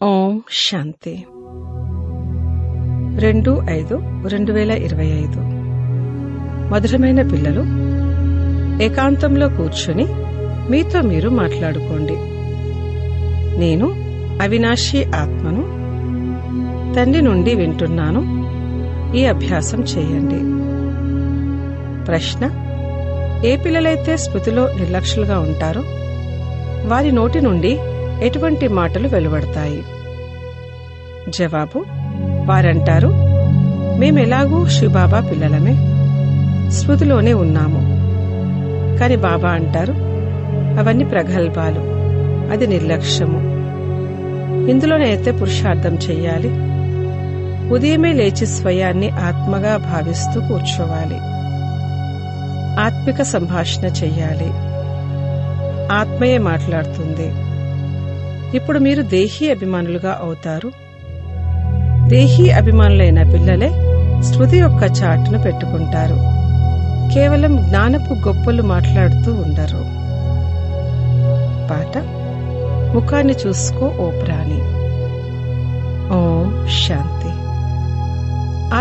ఓం శాంతి 2/5/2025 మధురమైన పిల్లలు, ఏకాంతంలో కూర్చుని మీతో మీరు మాట్లాడుకోండి. నేను అవినాశి ఆత్మను, తండ్రి నుండి వింటున్నాను. ఈ అభ్యాసం చేయండి. ప్రశ్న: ఏ పిల్లలైతే స్మృతిలో నిర్లక్ష్యులుగా ఉంటారో వారి నోటి నుండి ఎటువంటి మాటలు వెలువడతాయి? జవాబు: వారంటారు, మేమెలాగూ శివబాబా పిల్లలమే, స్మృతిలోనే ఉన్నాము. కాని బాబా అంటారు, అవన్నీ ప్రగల్భాలు, అది నిర్లక్ష్యము. ఇందులోనైతే పురుషార్థం చెయ్యాలి. ఉదయమే లేచి స్వయాన్ని ఆత్మగా భావిస్తూ కూర్చోవాలి. ఆత్మిక సంభాషణ చెయ్యాలి. ఆత్మయే మాట్లాడుతుంది. ఇప్పుడు మీరు దేహీ అభిమానులుగా అవుతారు. దేహీ అభిమానులైన పిల్లలే స్మృతి యొక్క చాటును పెట్టుకుంటారు. కేవలం జ్ఞానపు గొప్పలు మాట్లాడుతూ ఉండరు. పాట: ముఖాన్ని చూసుకో ఓ ప్రాణి. ఓం శాంతి.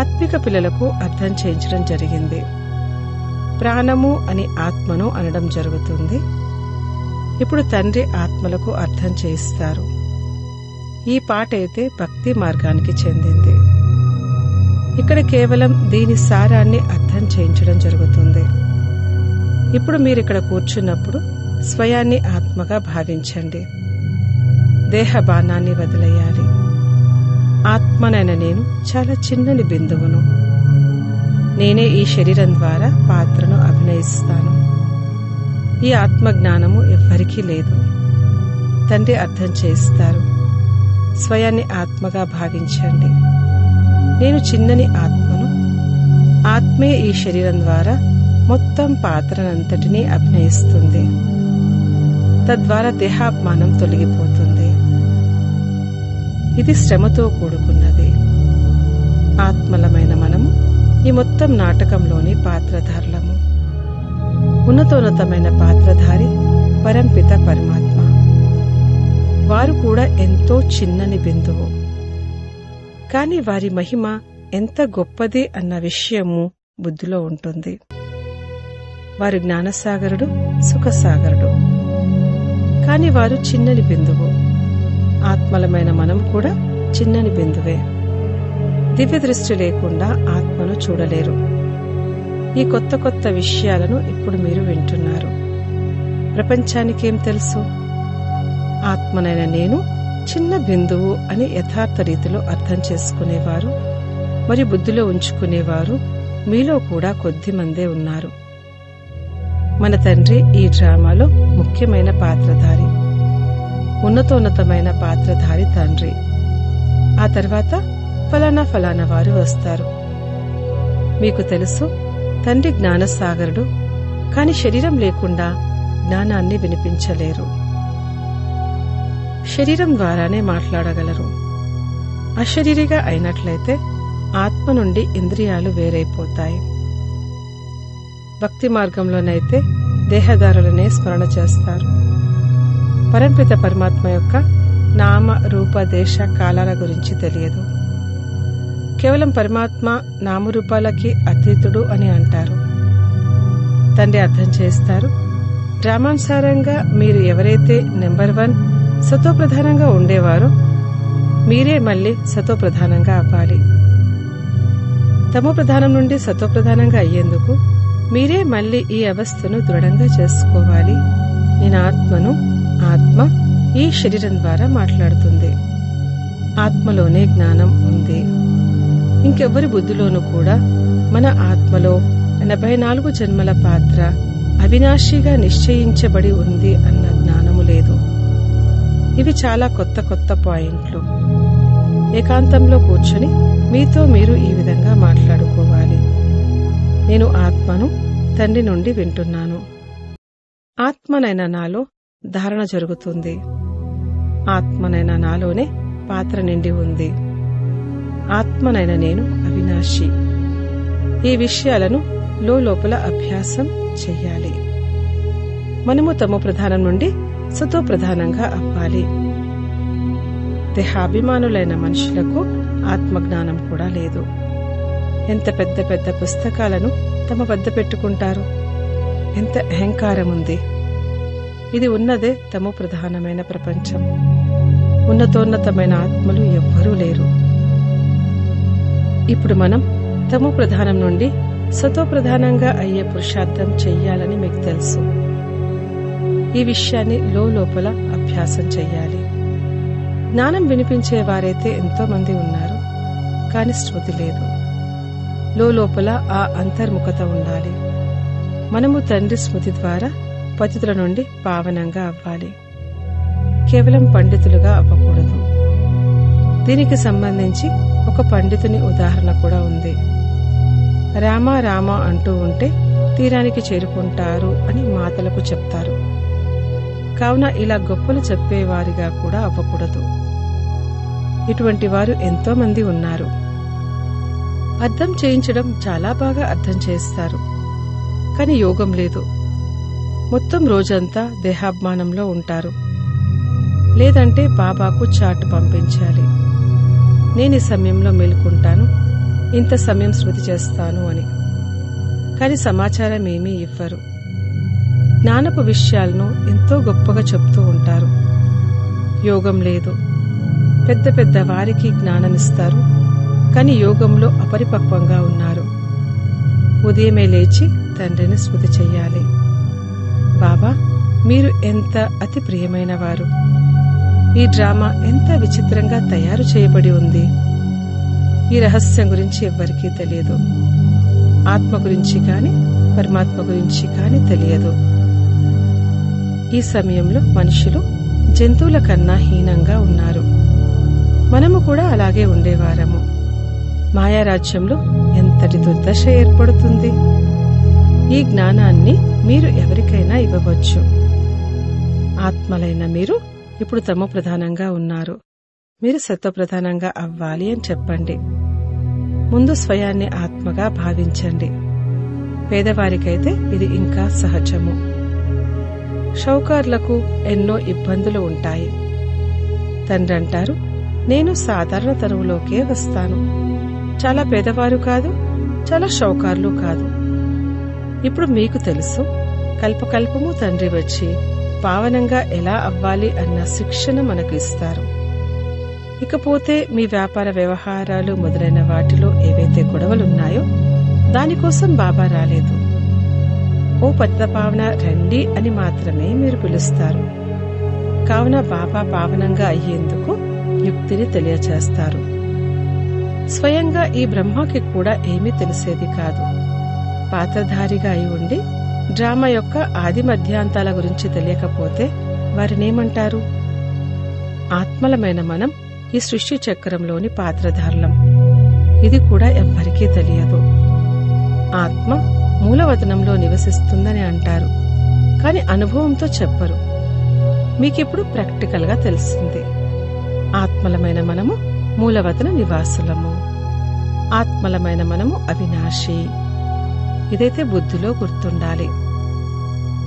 ఆత్మిక పిల్లలకు అర్థం చేయించడం జరిగింది. ప్రాణము అని ఆత్మను అనడం జరుగుతుంది. ఇప్పుడు తండ్రి ఆత్మలకు అర్థం చేయిస్తారు. ఈ పాట అయితే భక్తి మార్గానికి చెందింది. ఇక్కడ కేవలం దీని సారాన్ని అర్థం చేయించడం జరుగుతుంది. ఇప్పుడు మీరిక్కడ కూర్చున్నప్పుడు స్వయాన్ని ఆత్మగా భావించండి. దేహ బాణాన్ని వదిలేయాలి. ఆత్మనైన నేను చాలా చిన్నని బిందువును. నేనే ఈ శరీరం ద్వారా పాత్రను అభినయిస్తాను. ఈ ఆత్మజ్ఞానము ఎవ్వరికీ లేదు. తండ్రి అర్థం చేస్తారు. స్వయాన్ని ఆత్మగా భావించండి. నేను చిన్నని ఆత్మను. ఆత్మే ఈ శరీరం ద్వారా మొత్తం పాత్రనంతటినీ అభినయిస్తుంది. తద్వారా దేహాభిమానం తొలగిపోతుంది. ఇది శ్రమతో కూడుకున్నది. ఆత్మలమైన మనము ఈ మొత్తం నాటకంలోని పాత్రధారులము. ఉన్నతోన్నతమైన పాత్రధారి పరంపిత పరమాత్మ. వారు కూడా ఎంతో చిన్నని బిందువు. కాని వారి మహిమ ఎంత గొప్పది అన్న విషయము బుద్ధిలో ఉంటుంది. వారు జ్ఞానసాగరుడు, సుఖసాగరుడు. కాని వారు చిన్నని బిందువు. ఆత్మలమైన మనం కూడా చిన్నని బిందువే. దివ్య దృష్టి లేకుండా ఆత్మను చూడలేరు. ఈ కొత్త కొత్త విషయాలను ఇప్పుడు మీరు వింటున్నారు. ప్రపంచానికేం తెలుసు? ఆత్మనైన నేను చిన్న బిందువు అని యథార్థ రీతిలో అర్థం చేసుకునేవారు మరియు బుద్ధిలో ఉంచుకునేవారు మీలో కూడా కొద్దిమందే ఉన్నారు. మన తండ్రి ఈ డ్రామాలో ముఖ్యమైన పాత్రధారి, ఉన్నతోన్నతమైన పాత్రధారి తండ్రి. ఆ తర్వాత ఫలానా ఫలానా వారు వస్తారు. మీకు తెలుసు, తండ్రి జ్ఞానసాగరుడు. కాని శరీరం లేకుండా జ్ఞానాన్ని వినిపించలేరు. శరీరం ద్వారానే మాట్లాడగలరు. అశరీరిగా అయినట్లయితే ఆత్మ నుండి ఇంద్రియాలు వేరైపోతాయి. భక్తి మార్గంలోనైతే దేహదారులనే స్మరణ చేస్తారు. పరంపిత పరమాత్మ యొక్క నామ రూప దేశ కాలాల గురించి తెలియదు. కేవలం పరమాత్మ నామరూపాలకి అతీతుడు అని అంటారు. తండ్రి అర్థం చేస్తారు. డ్రామానుసారంగా మీరు ఎవరైతే నెంబర్ 1 సతోప్రధానంగా ఉండేవారో మీరే మళ్ళీ సతోప్రధానంగా అవ్వాలి. తమో ప్రధానం నుండి సతోప్రధానంగా అయ్యేందుకు మీరే మళ్ళీ ఈ అవస్థను దృఢంగా చేసుకోవాలి. నేను ఆత్మను. ఆత్మ ఈ శరీరం ద్వారా మాట్లాడుతుంది. ఆత్మలోనే జ్ఞానం ఉంది. ఇంకెవ్వరి బుద్ధిలోనూ కూడా మన ఆత్మలో 84 జన్మల పాత్ర అవినాశిగా నిశ్చయించబడి ఉంది అన్న జ్ఞానము లేదు. ఇవి చాలా కొత్త కొత్త పాయింట్లు. ఏకాంతంలో కూర్చుని మీతో మీరు ఈ విధంగా మాట్లాడుకోవాలి. నేను ఆత్మను, తండ్రి నుండి వింటున్నాను. ఆత్మనైన నాలో ధారణ జరుగుతుంది. ఆత్మనైన నాలోనే పాత్ర నిండి ఉంది. ఆత్మనైన నేను అవినాశి. ఈ విషయాలను లోపల అభ్యాసం చెయ్యాలి. మనము తమో ప్రధానం నుండి సతో ప్రధానంగా అవ్వాలి. దేహాభిమానులైన మనుషులకు ఆత్మజ్ఞానం కూడా లేదు. ఎంత పెద్ద పెద్ద పుస్తకాలను తమ వద్ద పెట్టుకుంటారు. ఎంత అహంకారముంది. ఇది ఉన్నదే తమో ప్రధానమైన ప్రపంచం. ఉన్నతోన్నతమైన ఆత్మలు ఎవ్వరూ లేరు. ఇప్పుడు మనం తమో ప్రధానం నుండి సతో ప్రధానంగా అయ్యే పురుషార్థం చెయ్యాలని మీకు తెలుసు. ఈ విషయాన్ని లోపల అభ్యాసం చెయ్యాలి. జ్ఞానం వినిపించేవారైతే ఎంతో మంది ఉన్నారు, కాని స్మృతి లేదు. లోపల ఆ అంతర్ముఖత ఉండాలి. మనము తండ్రి స్మృతి ద్వారా పతితుల నుండి పావనంగా అవ్వాలి. కేవలం పండితులుగా అవ్వకూడదు. దీనికి సంబంధించి ఒక పండితుని ఉదాహరణ కూడా ఉంది. రామా రామా అంటూ ఉంటే తీరానికి చేరుకుంటారు అని మాతలకు చెప్తారు. కావున ఇలా గొప్పలు చెప్పేవారిగా కూడా అవ్వకూడదు. ఇటువంటి వారు ఎంతో మంది ఉన్నారు. అర్థం చేయించడం చాలా బాగా అర్థం చేస్తారు, కాని యోగం లేదు. మొత్తం రోజంతా దేహాభిమానంలో ఉంటారు. లేదంటే బాబాకు చాటు పంపించాలి. నేను ఈ సమయంలో మేలుకుంటాను, ఇంత సమయం స్మృతి చేస్తాను అని. కాని సమాచారం ఏమీ ఇవ్వరు. జ్ఞానపు విషయాలను ఎంతో గొప్పగా చెప్తూ ఉంటారు. యోగం లేదు. పెద్ద పెద్ద వారికి జ్ఞానమిస్తారు, కాని యోగంలో అపరిపక్వంగా ఉన్నారు. ఉదయమే లేచి తండ్రిని స్మృతి చెయ్యాలి. బాబా, మీరు ఎంత అతి ప్రియమైన వారు. ఈ డ్రామా ఎంత విచిత్రంగా తయారు చేయబడి ఉంది. ఈ రహస్యం గురించి ఎవ్వరికీ తెలియదు. ఆత్మ గురించి కాని పరమాత్మ గురించి కాని తెలియదు. ఈ సమయంలో మనుషులు జంతువుల కన్నా హీనంగా ఉన్నారు. మనము కూడా అలాగే ఉండేవారము. మాయారాజ్యంలో ఎంతటి దుర్దశ ఏర్పడుతుంది. ఈ జ్ఞానాన్ని మీరు ఎవరికైనా ఇవ్వవచ్చు. ఆత్మలైన మీరు ఇప్పుడు తమో ప్రధానంగా ఉన్నారు. మీరు సత్వప్రధానంగా అవ్వాలి అని చెప్పండి. ముందు స్వయాన్ని ఆత్మగా భావించండి. పేదవారికైతే ఇది ఇంకా సహజము. షౌకార్లకు ఎన్నో ఇబ్బందులు ఉంటాయి. తండ్రి అంటారు, నేను సాధారణ తరువులోకే వస్తాను. చాలా పేదవారు కాదు, చాలా షౌకార్లు కాదు. ఇప్పుడు మీకు తెలుసు, కల్పకల్పము తండ్రి వచ్చి పావనంగా ఎలా అవ్వాలి అన్న శిక్షణ మనకు ఇస్తారు. ఇకపోతే మీ వ్యాపార వ్యవహారాలు మొదలైన వాటిలో ఏవైతే గొడవలున్నాయో దానికోసం బాబా రాలేదు. ఓ పతిత పావన రండి అని మాత్రమే మీరు పిలుస్తారు. కావున బాబా పావనంగా అయ్యేందుకు యుక్తిని తెలియచేస్తారు. స్వయంగా ఈ బ్రహ్మకి కూడా ఏమీ తెలిసేది కాదు. పాత్రధారిగా అయి ఉండి డ్రామా యొక్క ఆది మధ్యాంతాల గురించి తెలియకపోతే వారినేమంటారు? ఆత్మలమైన మనం ఈ సృష్టి చక్రంలోని పాత్రధారులం. ఇది కూడా ఎవ్వరికీ తెలియదు. ఆత్మ మూలవతనంలో నివసిస్తుందని అంటారు, కాని అనుభవంతో చెప్పరు. మీకిప్పుడు ప్రాక్టికల్ గా తెలిసింది. ఆత్మలమైన మనము మూలవతన నివాసులము. ఆత్మలమైన మనము అవినాశి. ఇదైతే బుద్ధిలో గుర్తుండాలి.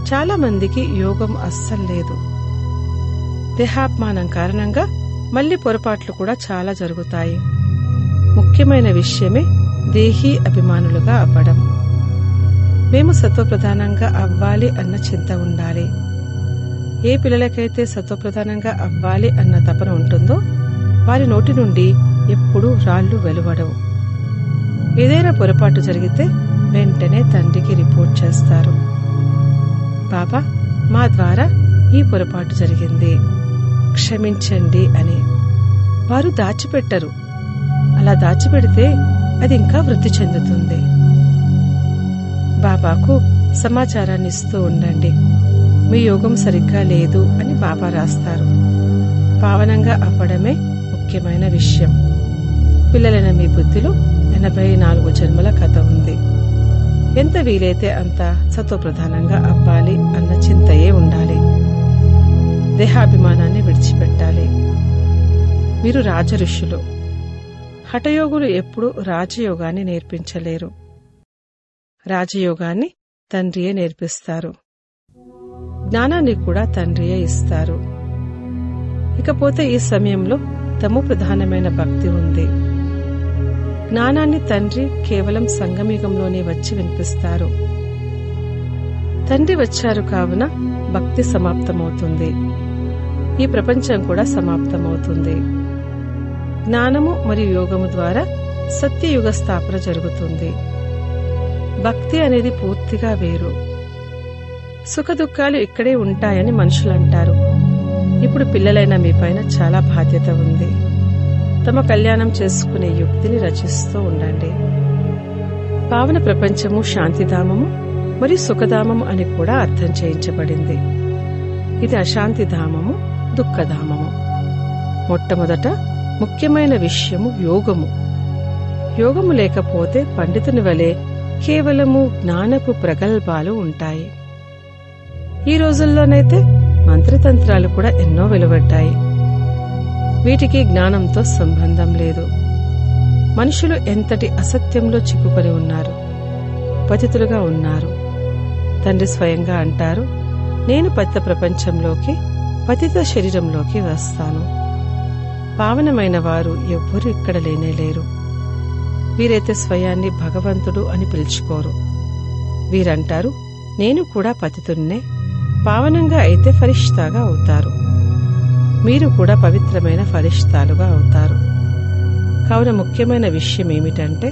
చాలా మందికి యోగం అస్సలు లేదు. దేహాభిమానం కారణంగా మళ్లీ పొరపాట్లు కూడా చాలా జరుగుతాయి. ముఖ్యమైన విషయమే దేహీ అభిమానులుగా అవ్వడం. మేము సత్వప్రధానంగా అవ్వాలి అన్న చింత ఉండాలి. ఏ పిల్లలకైతే సత్వప్రధానంగా అవ్వాలి అన్న తపన ఉంటుందో వారి నోటి నుండి ఎప్పుడూ రాళ్లు వెలువడవు. ఏదైనా పొరపాటు జరిగితే వెంటనే తండ్రికి రిపోర్ట్ చేస్తారు. బాబా, మా ద్వారా ఈ పొరపాటు జరిగింది, క్షమించండి అని. వారు దాచిపెట్టరు. అలా దాచిపెడితే అది ఇంకా వృద్ధి చెందుతుంది. బాబాకు సమాచారాన్ని ఇస్తూ ఉండండి. మీ యోగం సరిగ్గా లేదు అని బాబా రాస్తారు. పావనంగా అవ్వడమే ముఖ్యమైన విషయం. పిల్లలైన మీ బుద్ధిలో 84 జన్మల కథ ఉంది. ఎంత వీలైతే అంత సత్వప్రధానంగా అవ్వాలి అన్న చింతయే ఉండాలి. దేహాభిమానాన్ని విడిచిపెట్టాలి. మీరు రాజఋషులు. హఠయోగులు ఎప్పుడూ రాజయోగాన్ని నేర్పించలేరు. రాజయోగాన్ని తండ్రియే నేర్పిస్తారు. జ్ఞానాన్ని కూడా తండ్రియే ఇస్తారు. ఇకపోతే ఈ సమయంలో నిమిత్తము ప్రధానమైన భక్తి ఉంది. జ్ఞానాన్ని తండ్రి కేవలం సంగమయుగంలోనే వచ్చి వినిపిస్తారు. తండ్రి వచ్చారు కావున భక్తి సమాప్తమవుతుంది. ఈ ప్రపంచం కూడా సమాప్తమవుతుంది. జ్ఞానము మరియు యోగము ద్వారా సత్యయుగ స్థాపన జరుగుతుంది. భక్తి అనేది పూర్తిగా వేరు. సుఖదుఖాలు ఇక్కడే ఉంటాయని మనుషులంటారు. ఇప్పుడు పిల్లలైన మీపైన చాలా బాధ్యత ఉంది. తమ కళ్యాణం చేసుకునే యుక్తిని రచిస్తూ ఉండండి. పావన ప్రపంచము శాంతిధామము మరియు సుఖధామము అని కూడా అర్థం చేయించబడింది. ఇది అశాంతిధామము, దుఃఖధామము. మొట్టమొదట ముఖ్యమైన విషయము యోగము. యోగము లేకపోతే పండితుని వలె కేవలము జ్ఞానపు ప్రగల్భాలు ఉంటాయి. ఈ రోజుల్లోనైతే మంత్రతంత్రాలు కూడా ఎన్నో వెలువడ్డాయి. వీటికి జ్ఞానంతో సంబంధం లేదు. మనుషులు ఎంతటి అసత్యంలో చిక్కుకొని ఉన్నారు, పతితులుగా ఉన్నారు. తండ్రి స్వయంగా అంటారు, నేను పతిత ప్రపంచంలోకి, పతిత శరీరంలోకి వస్తాను. పావనమైన వారు ఎవ్వరూ ఇక్కడ లేనేలేరు. వీరైతే స్వయాన్ని భగవంతుడు అని పిలుచుకోరు. వీరంటారు, నేను కూడా పతితున్నే, పావనంగా అయితే ఫరిష్తాగా అవుతారు. మీరు కూడా పవిత్రమైన ఫరిష్తాలుగా అవుతారు. కావున ముఖ్యమైన విషయం ఏమిటంటే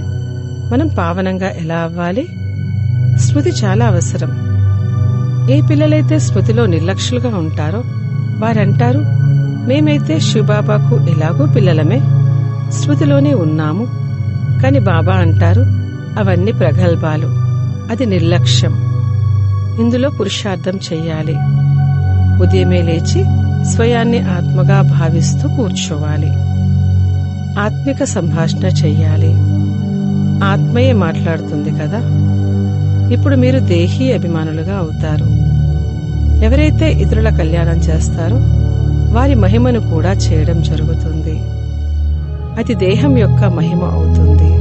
మనం పావనంగా ఎలా అవ్వాలి? స్మృతి చాలా అవసరం. ఏ పిల్లలైతే స్మృతిలో నిర్లక్ష్యులుగా ఉంటారో వారంటారు, మేమైతే శివబాబాకు ఎలాగో పిల్లలమే, స్మృతిలోనే ఉన్నాము. కాని బాబా అంటారు, అవన్నీ ప్రగల్భాలు, అది నిర్లక్ష్యం. ఇందులో పురుషార్థం చెయ్యాలి. ఉదయమే లేచి స్వయాన్ని ఆత్మగా భావిస్తూ కూర్చోవాలి. ఆత్మిక సంభాషణ చెయ్యాలి. ఆత్మయే మాట్లాడుతుంది కదా. ఇప్పుడు మీరు దేహీ అభిమానులుగా అవుతారు. ఎవరైతే ఇతరుల కళ్యాణం చేస్తారో వారి మహిమను కూడా చేయడం జరుగుతుంది. అది దేహం యొక్క మహిమ అవుతుంది.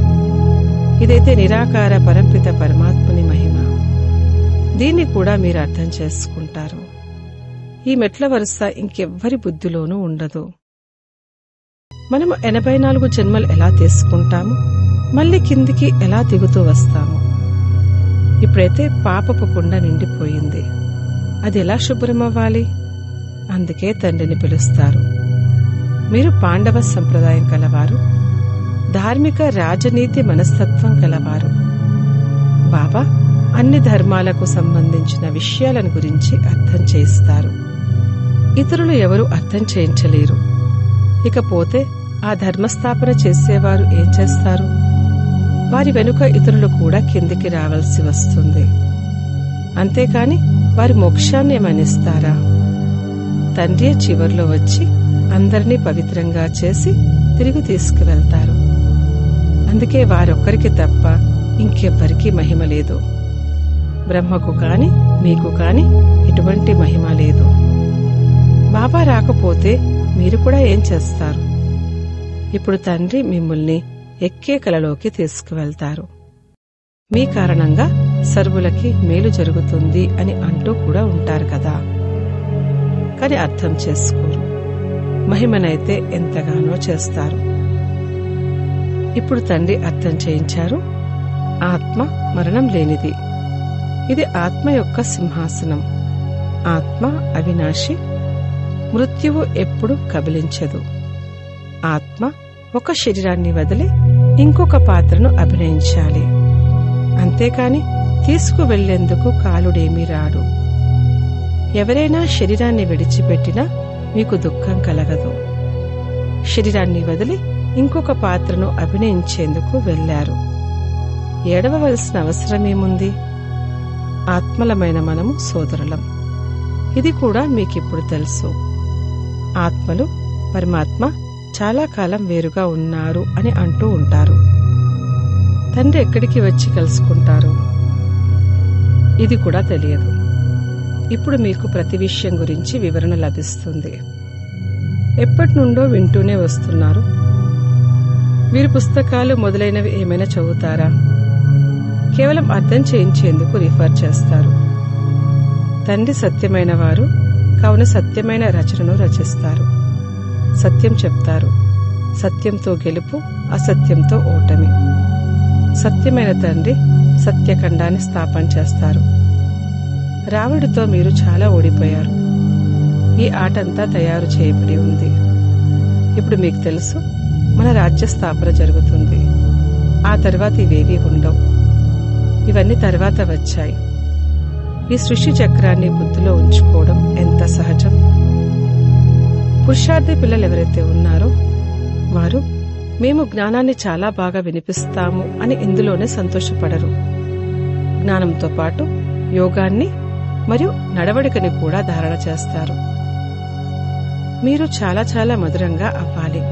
ఇదైతే నిరాకార పరంపిత పరమాత్ముని మహిమ. దీన్ని కూడా మీరు అర్థం చేసుకుంటారు. ఈ మెట్ల వరుస ఇంకెవ్వరి బుద్ధిలోనూ ఉండదు. మనము 84 జన్మలు ఎలా తీసుకుంటాము, మళ్లీ కిందికి ఎలా దిగుతూ వస్తాము. ఇప్పుడైతే పాపపు కుండ నిండిపోయింది. అది ఎలా శుభ్రమవ్వాలి? అందుకే తండ్రిని పిలుస్తారు. మీరు పాండవ సంప్రదాయం కలవారు, ధార్మిక రాజనీతి మనస్తత్వం కలవారు. బాబా అన్ని ధర్మాలకు సంబంధించిన విషయాలను గురించి అర్థం చేయిస్తారు. ఇతరులు ఎవరు అర్థం చేయించలేరు. ఇకపోతే ఆ ధర్మస్థాపన చేసేవారు ఏం చేస్తారు? వారి వెనుక ఇతరులు కూడా కిందికి రావాల్సి వస్తుంది. అంతేకాని వారి మోక్షాన్ని ఏమనిస్తారా? తండ్రి చివర్లో వచ్చి అందరినీ పవిత్రంగా చేసి తిరిగి తీసుకువెళ్తారు. అందుకే వారొక్కరికి తప్ప ఇంకెవ్వరికీ మహిమ లేదు. బ్రహ్మకు కాని మీకు కాని ఎటువంటి మహిమ లేదు. బాబా రాకపోతే మీరు కూడా ఏం చేస్తారు? ఇప్పుడు తండ్రి మిమ్మల్ని ఎక్కే కలలోకి తీసుకువెళ్తారు. మీ కారణంగా సర్వులకి మేలు జరుగుతుంది అని అంటూ కూడా ఉంటారు కదా. కాని అర్థం చేసుకోరు. మహిమనైతే ఎంతగానో చేస్తారు. ఇప్పుడు తండ్రి అర్థం చేయించారు, ఆత్మ మరణం లేనిది. ఇది ఆత్మ యొక్క సింహాసనం. ఆత్మ అవినాశి, మృత్యువు ఎప్పుడు కబలించదు. ఆత్మ ఒక శరీరాన్ని వదిలి ఇంకొక పాత్రను అభినయించాలి. అంతేకాని తీసుకువెళ్లేందుకు కాలుడేమీ రాడు. ఎవరైనా శరీరాన్ని విడిచిపెట్టినా మీకు దుఃఖం కలగదు. శరీరాన్ని వదిలి ఇంకొక పాత్రను అభినయించేందుకు వెళ్లారు. ఏడవవలసిన అవసరమేముంది? ఆత్మలమైన మనము సోదరులం. ఇది కూడా మీకిప్పుడు తెలుసు. ఆత్మలు పరమాత్మ చాలా కాలం వేరుగా ఉన్నారు అని అంటూ ఉంటారు. తండ్రి ఎక్కడికి వచ్చి కలుసుకుంటారు? ఇది కూడా తెలియదు. ఇప్పుడు మీకు ప్రతి విషయం గురించి వివరణ లభిస్తుంది. ఎప్పటి నుండో వింటూనే వస్తున్నారు. వీరు పుస్తకాలు మొదలైనవి ఏమైనా చదువుతారా? కేవలం అర్థం చేయించేందుకు రిఫర్ చేస్తారు. తండ్రి సత్యమైన వారు కావున సత్యమైన రచనను రచిస్తారు. సత్యం చెప్తారు. సత్యంతో గెలుపు, అసత్యంతో ఓటమి. సత్యమైన తండ్రి సత్యఖండాన్ని స్థాపన చేస్తారు. రావణుడితో మీరు చాలా ఓడిపోయారు. ఈ ఆటంతా తయారు చేయబడి ఉంది. ఇప్పుడు మీకు తెలుసు, మన రాజ్య స్థాపన జరుగుతుంది. ఆ తర్వాత ఇవేవీ ఉండవు. ఇవన్నీ తర్వాత వచ్చాయి. ఈ సృష్టి చక్రాన్ని బుద్ధిలో ఉంచుకోవడం ఎంత సహజం. పురుషార్థి పిల్లలు ఎవరైతే ఉన్నారో వారు మేము జ్ఞానాన్ని చాలా బాగా వినిపిస్తాము అని ఇందులోనే సంతోషపడరు. జ్ఞానంతో పాటు యోగాన్ని మరియు నడవడికని కూడా ధారణ చేస్తారు. మీరు చాలా చాలా మధురంగా అవ్వాలి.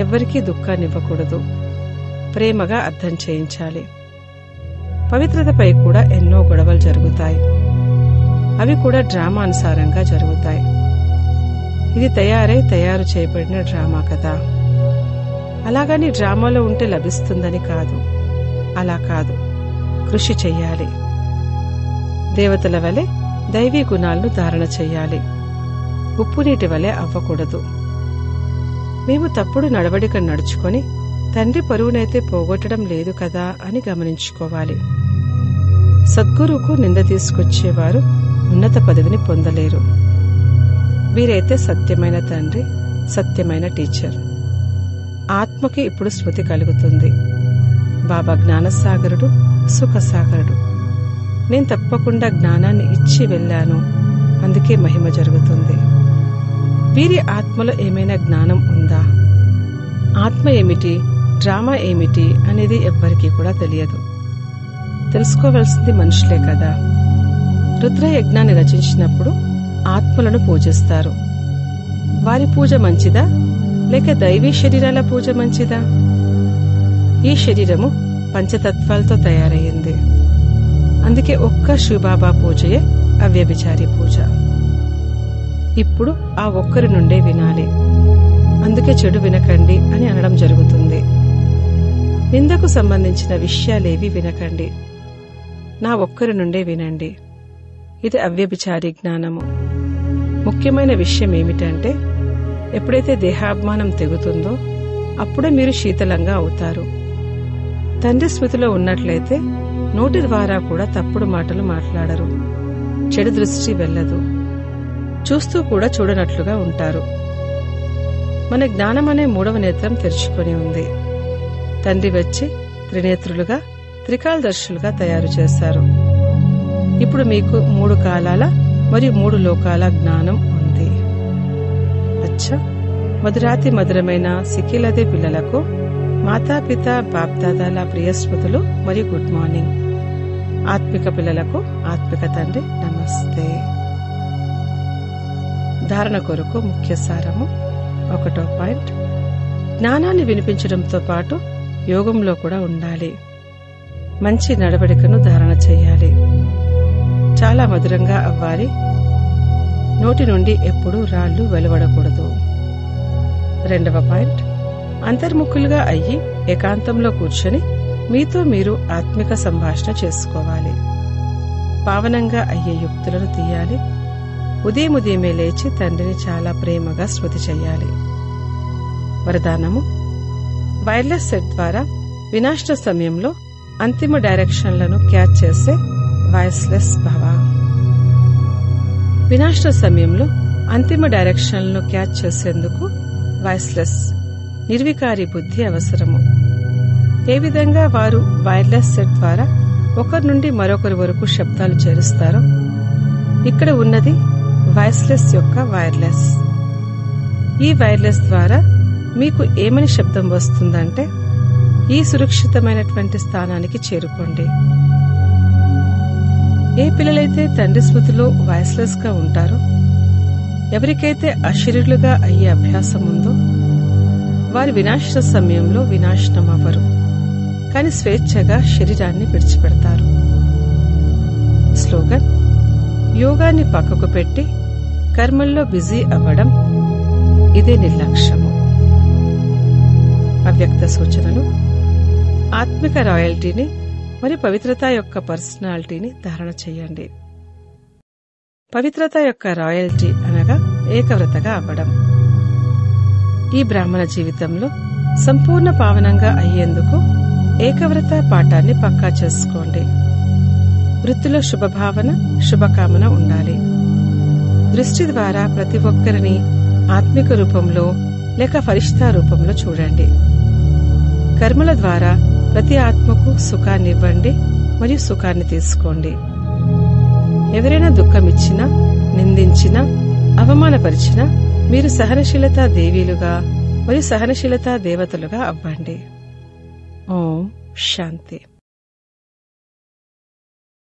ఎవ్వరికీ దుఃఖాన్నివ్వకూడదు. ప్రేమగా అర్థం చేయించాలి. పవిత్రతపై కూడా ఎన్నో గొడవలు జరుగుతాయి. అవి కూడా డ్రామా అనుసారంగా జరుగుతాయి. ఇది తయారు చేయబడిన డ్రామా కదా. అలాగని డ్రామాలో ఉంటే లభిస్తుందని కాదు. అలా కాదు, కృషి చెయ్యాలి. దేవతల వలె దైవీ గుణాలను ధారణ చెయ్యాలి. ఉప్పునీటి వలె అవ్వకూడదు. మేము తప్పుడు నడవడిక నడుచుకొని తండ్రి పరువునైతే పోగొట్టడం లేదు కదా అని గమనించుకోవాలి. సద్గురువుకు నింద తీసుకొచ్చేవారు ఉన్నత పదవిని పొందలేరు. వీరైతే సత్యమైన తండ్రి, సత్యమైన టీచర్. ఆత్మకి ఇప్పుడు స్మృతి కలుగుతుంది. బాబా జ్ఞానసాగరుడు, సుఖసాగరుడు. నేను తప్పకుండా జ్ఞానాన్ని ఇచ్చి వెళ్ళాను, అందుకే మహిమ జరుగుతుంది. వీరి ఆత్మలో ఏమైనా జ్ఞానం ఉందా? ఆత్మ ఏమిటి, డ్రామా ఏమిటి అనేది ఎవ్వరికీ కూడా తెలియదు. తెలుసుకోవలసింది మనుషులే కదా. రుద్రయజ్ఞాన్ని రచించినప్పుడు ఆత్మలను పూజిస్తారు. వారి పూజ మంచిదా లేక దైవీ శరీరాల పూజ మంచిదా? ఈ శరీరము పంచతత్వాలతో తయారయ్యింది. అందుకే ఒక్క శివబాబా పూజయే అవ్యభిచారి పూజ. ఇప్పుడు ఆ ఒక్కరి నుండే వినాలి. అందుకే చెడు వినకండి అని అనడం జరుగుతుంది. నిందకు సంబంధించిన విషయాలేవి వినకండి. నా ఒక్కరి నుండే వినండి. ఇది అవ్యభిచారి జ్ఞానము. ముఖ్యమైన విషయం ఏమిటంటే, ఎప్పుడైతే దేహాభిమానం తెగుతుందో అప్పుడే మీరు శీతలంగా అవుతారు. తండ్రి స్మృతిలో ఉన్నట్లయితే నోటి ద్వారా కూడా తప్పుడు మాటలు మాట్లాడరు. చెడు దృష్టి వెళ్ళదు. చూస్తూ కూడా చూడనట్లుగా ఉంటారు. మన జ్ఞానం అనే మూడవ నేత్రం తెరుచుకొని ఉంది. తండ్రి వచ్చి త్రినేత్రులుగా, త్రికాలదర్శులుగా తయారు చేశారు. ఇప్పుడు మీకు 3 కాలాల మరియు 3 లోకాల జ్ఞానం ఉంది. అచ్చా, మధురాతి మధురమైన సిక్కిలదే పిల్లలకు మాతాపిత బాప్దాదాల ప్రియ స్మృతులు మరియు గుడ్ మార్నింగ్. ఆత్మిక పిల్లలకు ఆత్మిక తండ్రి నమస్తే. ధారణ కొరకు ముఖ్య సారము. 1వ పాయింట్, జ్ఞానాన్ని వినిపించడంతో పాటు యోగంలో కూడా ఉండాలి. మంచి నడవడికను ధారణ చేయాలి. చాలా మధురంగా అవ్వాలి. నోటి నుండి ఎప్పుడూ రాళ్లు వెలువడకూడదు. 2వ పాయింట్, అంతర్ముఖులుగా అయ్యి ఏకాంతంలో కూర్చొని మీతో మీరు ఆత్మిక సంభాషణ చేసుకోవాలి. పావనంగా అయ్యే యుక్తులను తీయాలి. ఉదయమే లేచి తండ్రిని చాలా ప్రేమగా స్మృతి చెయ్యాలి. వరదానము, వైర్లెస్ సెట్ ద్వారా వినాశన సమయంలో అంతిమ డైరెక్షన్లను క్యాచ్ చేసే వాయిస్లెస్ భవ. వినాశన సమయంలో అంతిమ డైరెక్షన్లను క్యాచ్ చేసేందుకు వాయిస్లెస్ నిర్వికారి బుద్ధి అవసరము. ఏ విధంగా వారు వైర్లెస్ సెట్ ద్వారా ఒకరి నుండి మరొకరి వరకు శబ్దాలు చేరుస్తారో, ఇక్కడ ఉన్నది వాయిస్లెస్ యొక్క వైర్లెస్. ఈ వైర్లెస్ ద్వారా మీకు ఏమని శబ్దం వస్తుందంటే, ఈ సురక్షితమైనటువంటి స్థానానికి చేరుకోండి. ఏ పిల్లలైతే తండ్రి స్మృతిలో వాయిస్లెస్ గా ఉంటారో, ఎవరికైతే అశరీరులుగా అయ్యే అభ్యాసం ఉందో, వారి వినాశన సమయంలో వినాశనం అవ్వరు, కాని స్వేచ్ఛగా శరీరాన్ని విడిచిపెడతారు. స్లోగన్, యోగాన్ని పక్కకు పెట్టి కర్మల్లో బిజీ అవ్వడం, ఇదే నిర్లక్ష్యము. అవ్యక్త సూచనలు, ఆత్మిక రాయల్టీని మరియు పవిత్రత యొక్క పర్సనాలిటీని ధారణ చేయండి. పవిత్రత యొక్క రాయల్టీ అనగా ఏకవ్రతగా అవ్వడం. ఈ బ్రాహ్మణ జీవితంలో సంపూర్ణ పావనంగా అయ్యేందుకు ఏకవ్రత పాఠాన్ని పక్కా చేసుకోండి. వృత్తిలో శుభభావన, శుభకామన ఉండాలి. దృష్టి ద్వారా ప్రతి ఒక్కరిని ఆత్మిక రూపంలో లేక ఫరిష్తా రూపంలో చూడండి. కర్మల ద్వారా ప్రతి ఆత్మకు సుఖాన్ని ఇవ్వండి మరియు సుఖాన్ని తీసుకోండి. ఎవరైనా దుఃఖమిచ్చినా, నిందించినా, అవమానపరిచినా మీరు సహనశీలతా దేవీలుగా మరియు సహనశీలతా దేవతలుగా అవ్వండి. ఓం శాంతి.